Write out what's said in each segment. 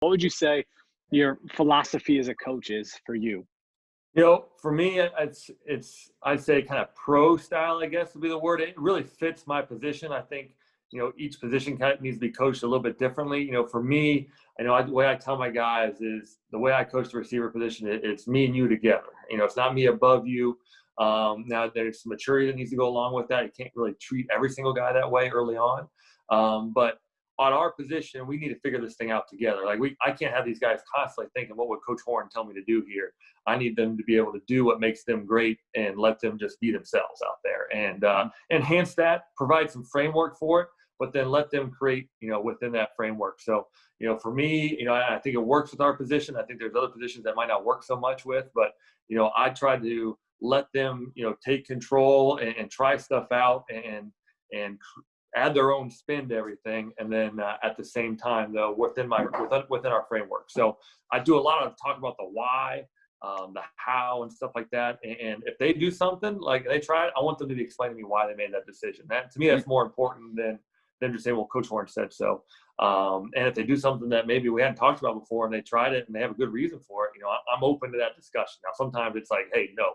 What would you say your philosophy as a coach is for you? For me, I'd say kind of pro style, I guess would be the word. It really fits my position. I think, each position kind of needs to be coached a little bit differently. For me, the way I tell my guys is the way I coach the receiver position, it's me and you together. It's not me above you. Now there's some maturity that needs to go along with that. You can't really treat every single guy that way early on. But on our position, we need to figure this thing out together. I can't have these guys constantly thinking, what would Coach Horn tell me to do here? I need them to be able to do what makes them great and let them just be themselves out there and enhance that, provide some framework for it, but then let them create, within that framework. So, for me, I think it works with our position. I think there's other positions that might not work so much with, but, I try to let them, take control and try stuff out and add their own spin to everything, and then at the same time, though, within our framework. So I do a lot of talk about the why, the how, and stuff like that. And if they do something like they try it, I want them to be explaining to me why they made that decision. That to me, that's more important than just saying, "Well, Coach Horn said so." And if they do something that maybe we hadn't talked about before, and they tried it and they have a good reason for it, I'm open to that discussion. Now, sometimes it's like, "Hey, no,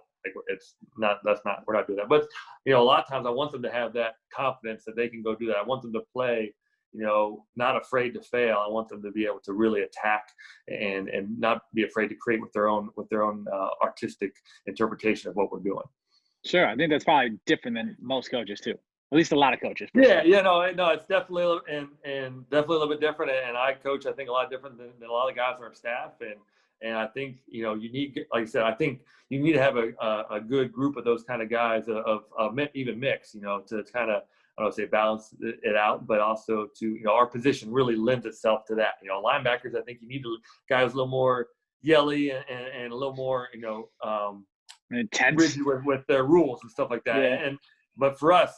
it's not. We're not doing that." But a lot of times I want them to have that confidence that they can go do that. I want them to play, not afraid to fail. I want them to be able to really attack and not be afraid to create with their own artistic interpretation of what we're doing. Sure, I think that's probably different than most coaches too. At least a lot of coaches. Yeah, sure. no, it's definitely and definitely a little bit different. And I coach, I think, a lot different than a lot of guys on our staff. And I think, you need, like I said, I think you need to have a good group of those kind of guys of even mix, to kind of, I don't say balance it out, but also to, our position really lends itself to that. Linebackers, I think you need guys a little more yelly and a little more, Intense rigid with their rules and stuff like that. Yeah. But for us,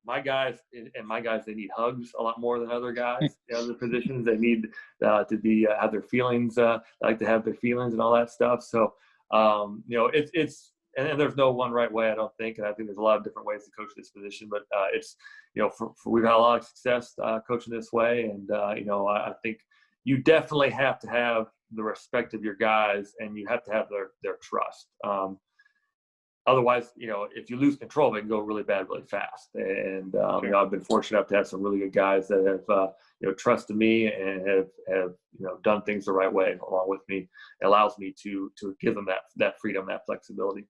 my guys, they need hugs a lot more than other guys. Other positions, they need to be have their feelings. Like to have their feelings and all that stuff. So, it's and there's no one right way, I don't think. And I think there's a lot of different ways to coach this position. But it's we've had a lot of success coaching this way, and I think you definitely have to have the respect of your guys, and you have to have their trust. Otherwise, if you lose control, they can go really bad, really fast. And Sure. I've been fortunate enough to have some really good guys that have trusted me and have done things the right way along with me. It allows me to give them that freedom, that flexibility.